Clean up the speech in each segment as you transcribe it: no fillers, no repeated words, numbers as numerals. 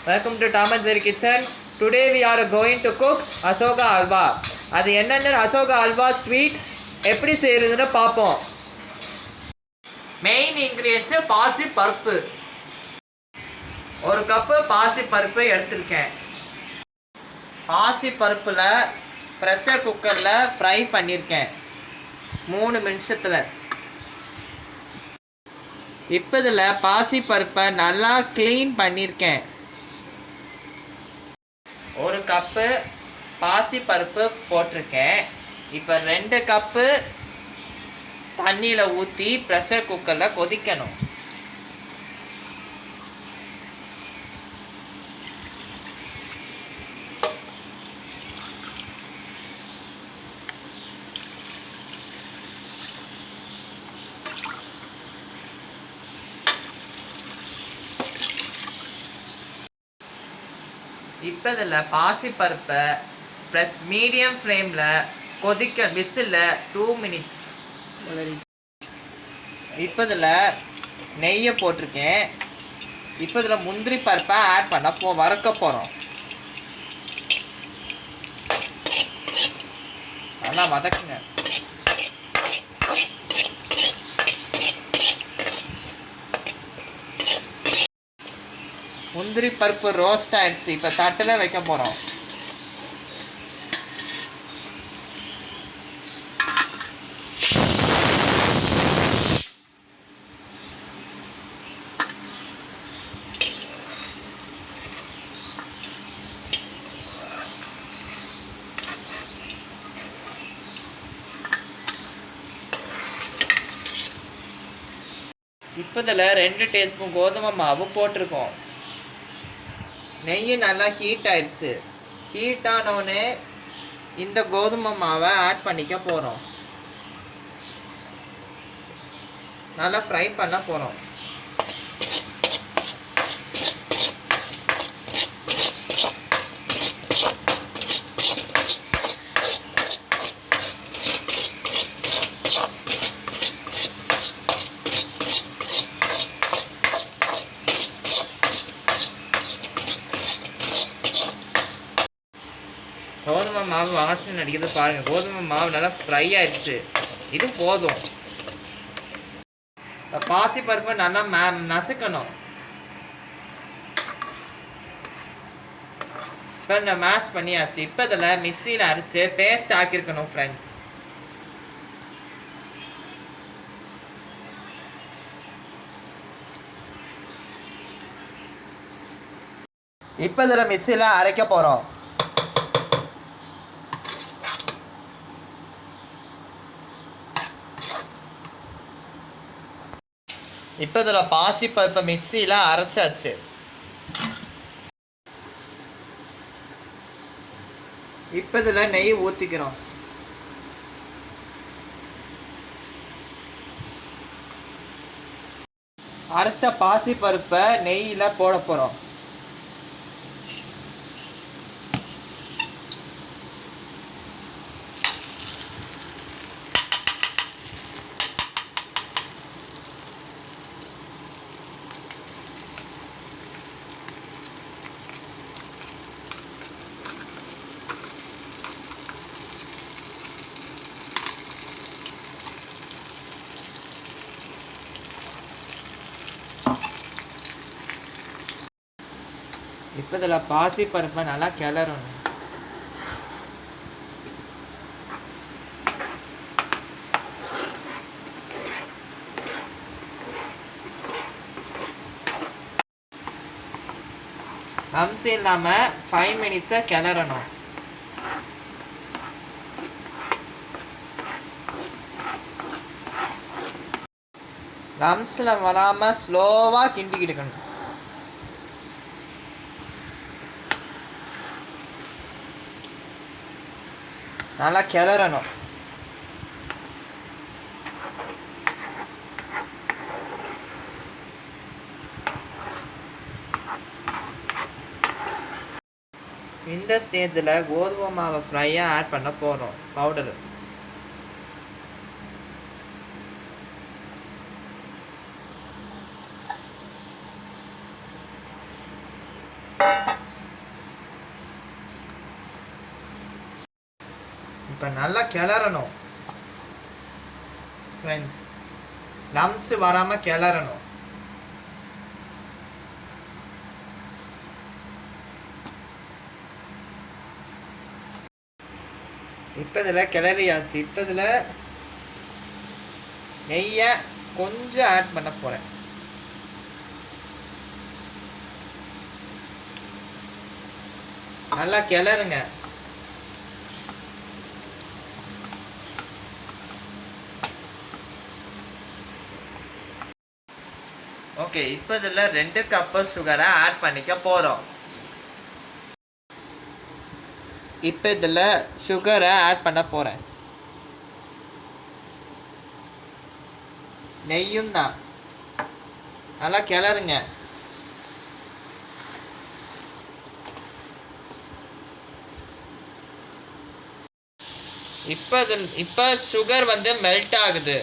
Welcome to tomandjerrydaniel kitchen. Today we are going to cook Ashoka Halwa. அது என்னென்ன Ashoka Halwa sweet எப்படி செய்யறதுன்னு பார்ப்போம். மெயின் இன்கிரியன்ஸ் பாசி பருப்பு. ஒரு கப் பாசி பருப்பு எடுத்துர்க்கேன். பாசி பருப்புல பிரஷர் குக்கர்ல ஃப்ரை பண்ணிருக்கேன் 3 நிமிஷத்துல. இப்போ இதில் பாசி பருப்பை நல்லா க்ளீன் பண்ணியிருக்கேன். ஒரு கப்பு பாசி பருப்பு போட்டிருக்கேன். இப்போ 2 கப்பு தண்ணியில் ஊற்றி ப்ரெஷர் குக்கரில் கொதிக்கணும். இப்போ இதில் பாசி பருப்பை மீடியம் ஃப்ளேமில் கொதிக்க விசில் 2 மினிட்ஸ். இப்போ இதில் நெய்யை போட்டிருக்கேன். இப்போ இதில் முந்திரி பருப்பை ஆட் பண்ண வறுக்க போகிறோம். நல்லா வதக்குங்க. முந்திரி பருப்பு ரோஸ்ட் ஆயிடுச்சு. இப்போ தட்டில் வைக்க போகிறோம். இப்போ இதில் 2 டீஸ்பூன் கோதுமை மாவு போட்டிருக்கோம். நெய் நல்லா ஹீட் ஆயிடுச்சு. ஹீட் ஆனோடனே இந்த கோதுமை மாவை ஆட் பண்ணிக்க போகிறோம். நல்லா ஃப்ரை பண்ண போகிறோம். கோதுமை மாவு வாசனை அடிக்கிறது பாருங்கள். கோதுமை மாவு நல்லா ஃப்ரை ஆயிடுச்சு. இது போதும். பாசி பருப்பை நல்லா நசுக்கணும். இப்போ இந்த மேஷ் பண்ணியாச்சு. இப்போ இதில் மிக்சியில் அரைச்சி பேஸ்ட் ஆக்கியிருக்கணும் ஃப்ரெண்ட்ஸ். இப்போ இதில் மிக்சியில் அரைக்க போகிறோம். இப்போ இதில் பாசி பருப்பை மிக்சியில் அரைச்சாச்சு. இப்போ இதில் நெய் ஊற்றிக்கிறோம். அரைச்ச பாசி பருப்பை நெய்யில் போட போகிறோம். இப்போ இதில் பாசி பருப்பை நல்லா கிளறணும். லம்ஸ் இல்லாமல் 5 மினிட்ஸை கிளறணும். லம்ஸில் வராமல் ஸ்லோவாக கிண்டிக்கிட்டு இருக்கணும். நல்லா கிளறணும். இந்த ஸ்டேஜில் கோதுமை மாவை ஃப்ரையாக ஆட் பண்ண போகிறோம். பவுடரு இப்போ நல்லா கிளறணும் ஃப்ரெண்ட்ஸ், லம்ஸ் வராமல் கிளறணும். இப்போ இதில் கிளறியாச்சு. இப்போ இதில் நெய்யை கொஞ்சம் ஆட் பண்ண போகிறேன். நல்லா கிளறுங்க. ஓகே, இப்போ இதில் 2 கப்பு சுகரை ஆட் பண்ணிக்க போகிறோம். இப்போ இதில் சுகரை ஆட் பண்ண போகிறேன். நெய்யும் தான். நல்லா கிளறுங்க. இப்போ சுகர் வந்து மெல்ட் ஆகுது.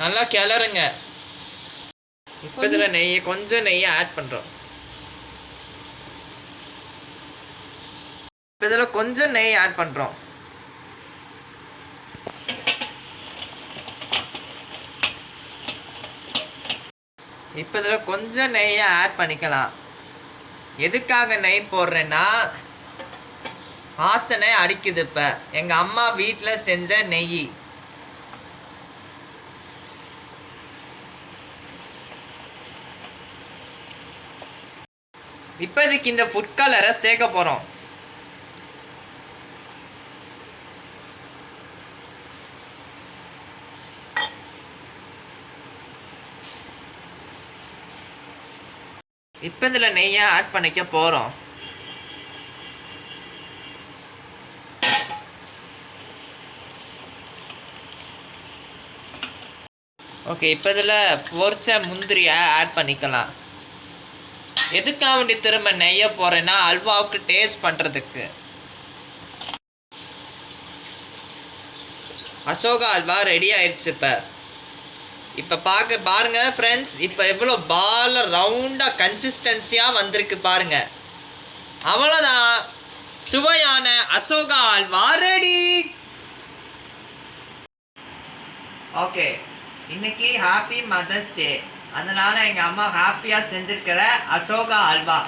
நல்லா கிளறுங்க. இப்போ இதில் கொஞ்சம் நெய்யை ஆட் பண்ணுறோம். இப்போ இதில் கொஞ்சம் நெய் ஆட் பண்ணுறோம். இப்போ இதில் கொஞ்சம் நெய்யை ஆட் பண்ணிக்கலாம். எதுக்காக நெய் போடுறேன்னா, வாசனை அடிக்குது. இப்போ எங்கள் அம்மா வீட்டில் செஞ்ச நெய். இப்போ இதுக்கு இந்த ஃபுட் கலரை சேர்க்க போகிறோம். இப்போ இதில் நெய்யை ஆட் பண்ணிக்க போகிறோம். ஓகே, இப்போ இதில் பொரிச்ச முந்திரியை ஆட் பண்ணிக்கலாம். எதுக்காக வேண்டி திரும்ப நெய்யை போகிறேன்னா, அல்வாவுக்கு டேஸ்ட் பண்ணுறதுக்கு. அசோகா அல்வா ரெடி ஆயிடுச்சு. இப்போ பாருங்க ஃப்ரெண்ட்ஸ், இப்போ எவ்வளோ ரவுண்டாக கன்சிஸ்டன்சியாக வந்திருக்கு பாருங்க. அவ்வளோதான், சுவையான அசோகா அல்வா ரெடி. ஓகே, இன்னைக்கு ஹாப்பி மதர்ஸ் டே. அதனால எங்கள் அம்மா ஹாப்பியாக செஞ்சுருக்கிற அசோகா அல்வா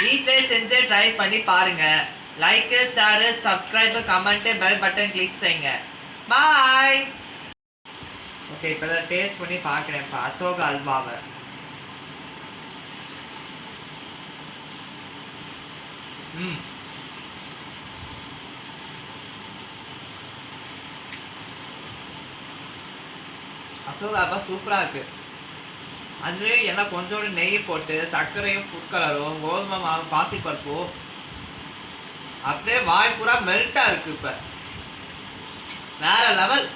வீட்டிலே செஞ்சு ட்ரை பண்ணி பாருங்கள். Like, share, subscribe, comment, bell button click செய்யுங்க. பாய். ஓகே, இப்போ தான் டேஸ்ட் பண்ணி பார்க்குறேன்ப்பா அசோகா அல்வாவை. அசோகா அல்வா சூப்பராக இருக்குது. அதுவே எல்லாம் கொஞ்சோண்டு நெய் போட்டு, சர்க்கரையும் ஃபுட் கலரும், கோதுமை மாவு, பாசிப்பருப்பு அப்படியே வாய் பூரா மெல்ட்டாக இருக்குது. இப்போ வேறு லெவல்.